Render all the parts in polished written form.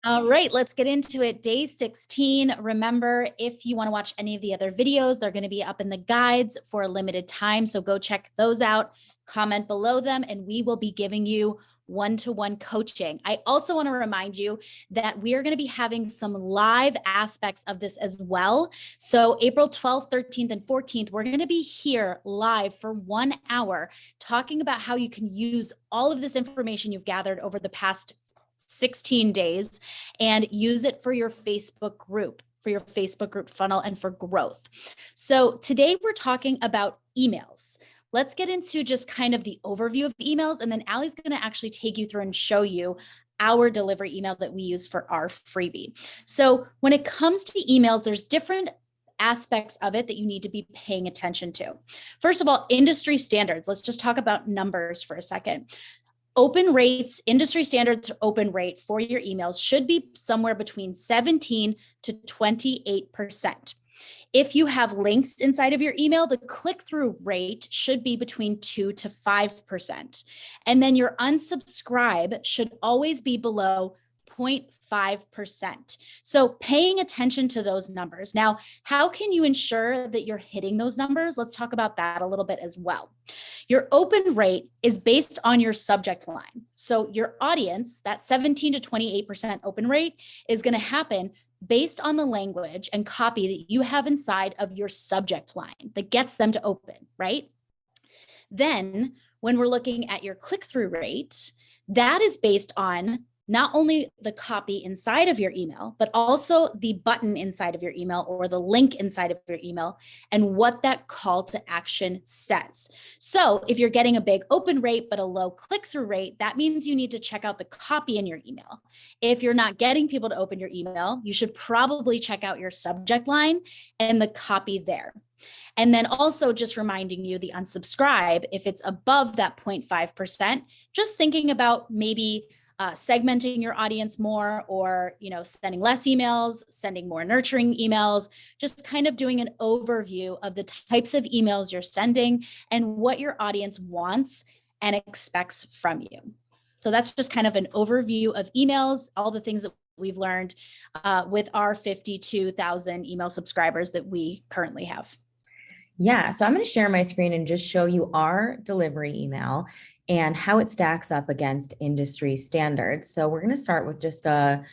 All right, let's get into it. Day 16. Remember, if you want to watch any of the other videos, they're going to be up in the guides for a limited time. So go check those out, comment below them, and we will be giving you one-to-one coaching. I also want to remind you that we are going to be having some live aspects of this as well. So April 12th, 13th, and 14th, we're going to be here live for 1 hour talking about how you can use all of this information you've gathered over the past 16 days and use it for your Facebook group, funnel, and for growth. So today we're talking about emails. Let's get into just kind of the overview of emails, and then Allie's going to actually take you through and show you our delivery email that we use for our freebie. So when it comes to emails, there's different aspects of it that you need to be paying attention to. First of all, industry standards. Let's just talk about numbers for a second. Open rates, industry standards open rate for your emails should be somewhere between 17 to 28%. If you have links inside of your email, the click-through rate should be between 2 to 5%. And then your unsubscribe should always be below 0.5%. So paying attention to those numbers. Now, how can you ensure that you're hitting those numbers? Let's talk about that a little bit as well. Your open rate is based on your subject line. So your audience, that 17 to 28% open rate, is going to happen based on the language and copy that you have inside of your subject line that gets them to open, right? Then when we're looking at your click-through rate, that is based on not only the copy inside of your email, but also the button inside of your email or the link inside of your email and what that call to action says. So if you're getting a big open rate, but a low click-through rate, that means you need to check out the copy in your email. If you're not getting people to open your email, you should probably check out your subject line and the copy there. And then also just reminding you the unsubscribe, if it's above that 0.5%, just thinking about maybe segmenting your audience more, or sending less emails, sending more nurturing emails, just kind of doing an overview of the types of emails you're sending and what your audience wants and expects from you. So that's just kind of an overview of emails, all the things that we've learned with our 52,000 email subscribers that we currently have. Yeah, so I'm going to share my screen and just show you our delivery email and how it stacks up against industry standards. So we're going to start with just a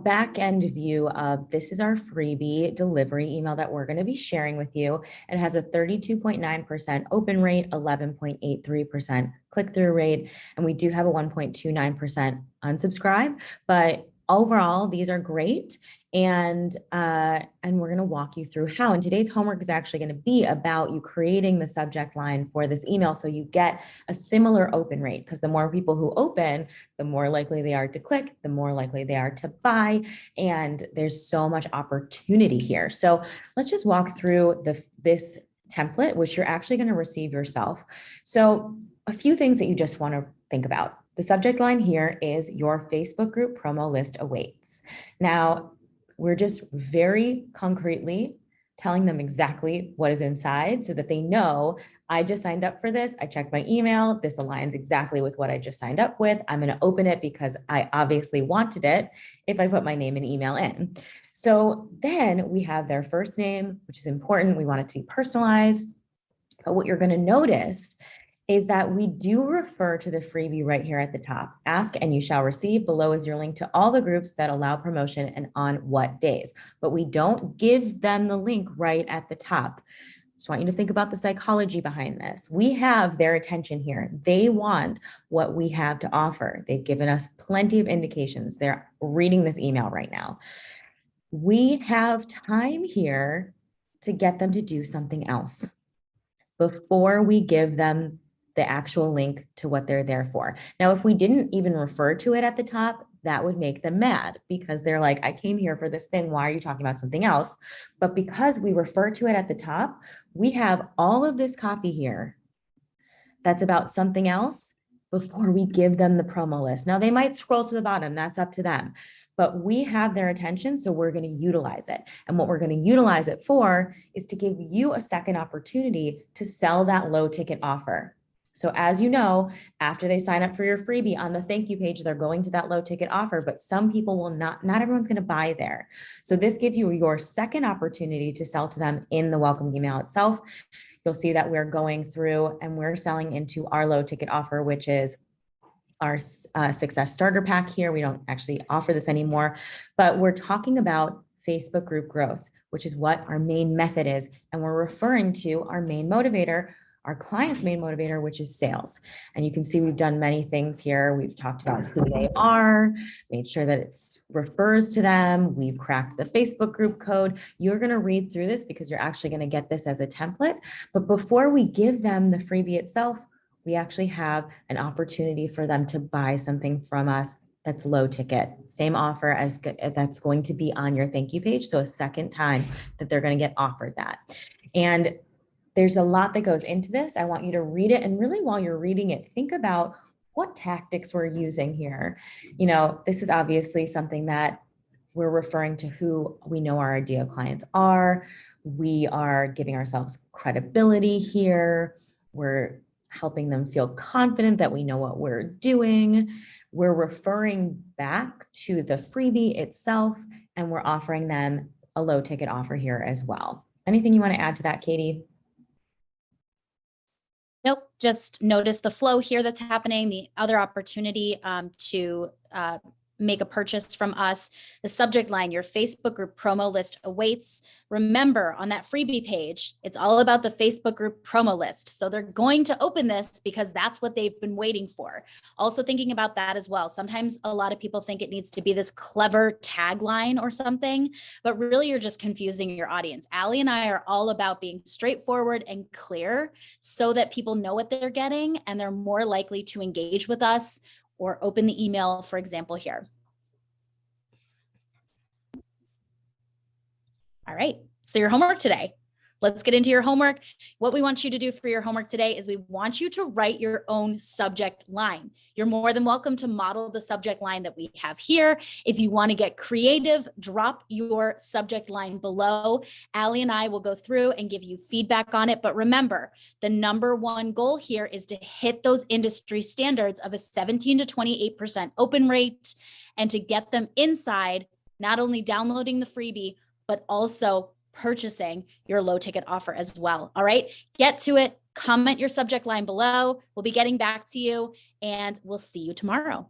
back end view of this is our freebie delivery email that we're going to be sharing with you. It has a 32.9% open rate, 11.83% click-through rate, and we do have a 1.29% unsubscribe, but overall, these are great. And we're going to walk you through how. And today's homework is actually going to be about you creating the subject line for this email so you get a similar open rate, because the more people who open, the more likely they are to click, the more likely they are to buy. And there's so much opportunity here. So let's just walk through this template, which you're actually going to receive yourself. So a few things that you just want to think about. The subject line here is your Facebook group promo list awaits. Now, we're just very concretely telling them exactly what is inside so that they know I just signed up for this. I checked my email. This aligns exactly with what I just signed up with. I'm going to open it because I obviously wanted it if I put my name and email in. So then we have their first name, which is important. We want it to be personalized. But what you're going to notice is that we do refer to the freebie right here at the top. Ask and you shall receive. Below is your link to all the groups that allow promotion and on what days. But we don't give them the link right at the top. Just want you to think about the psychology behind this. We have their attention here. They want what we have to offer. They've given us plenty of indications. They're reading this email right now. We have time here to get them to do something else before we give them the actual link to what they're there for. Now, if we didn't even refer to it at the top, that would make them mad because they're like, I came here for this thing. Why are you talking about something else? But because we refer to it at the top, we have all of this copy here that's about something else before we give them the promo list. Now, they might scroll to the bottom. That's up to them. But we have their attention, so we're going to utilize it. And what we're going to utilize it for is to give you a second opportunity to sell that low ticket offer. So as you know, after they sign up for your freebie on the thank you page, they're going to that low ticket offer, but some people will not everyone's going to buy there. So this gives you your second opportunity to sell to them in the welcome email itself. You'll see that we're going through and we're selling into our low ticket offer, which is our success starter pack here. We don't actually offer this anymore, but we're talking about Facebook group growth, which is what our main method is. And we're referring to our main motivator, our client's main motivator, which is sales. And you can see we've done many things here. We've talked about who they are, made sure that it refers to them. We've cracked the Facebook group code. You're going to read through this because you're actually going to get this as a template. But before we give them the freebie itself, we actually have an opportunity for them to buy something from us that's low ticket, same offer as that's going to be on your thank you page. So a second time that they're going to get offered that. And there's a lot that goes into this. I want you to read it. And really while you're reading it, think about what tactics we're using here. You know, this is obviously something that we're referring to who we know our ideal clients are. We are giving ourselves credibility here. We're helping them feel confident that we know what we're doing. We're referring back to the freebie itself, and we're offering them a low ticket offer here as well. Anything you want to add to that, Katie? Nope, just notice the flow here that's happening, the other opportunity to make a purchase from us. The subject line, your Facebook group promo list awaits. Remember, on that freebie page, it's all about the Facebook group promo list. So they're going to open this because that's what they've been waiting for. Also thinking about that as well. Sometimes a lot of people think it needs to be this clever tagline or something, but really you're just confusing your audience. Allie and I are all about being straightforward and clear so that people know what they're getting and they're more likely to engage with us or open the email, for example, here. All right, so your homework today. Let's get into your homework. What we want you to do for your homework today is we want you to write your own subject line. You're more than welcome to model the subject line that we have here. If you want to get creative, drop your subject line below. Allie and I will go through and give you feedback on it. But remember, the number one goal here is to hit those industry standards of a 17 to 28% open rate and to get them inside, not only downloading the freebie, but also purchasing your low ticket offer as well. All right, get to it. Comment your subject line below. We'll be getting back to you and we'll see you tomorrow.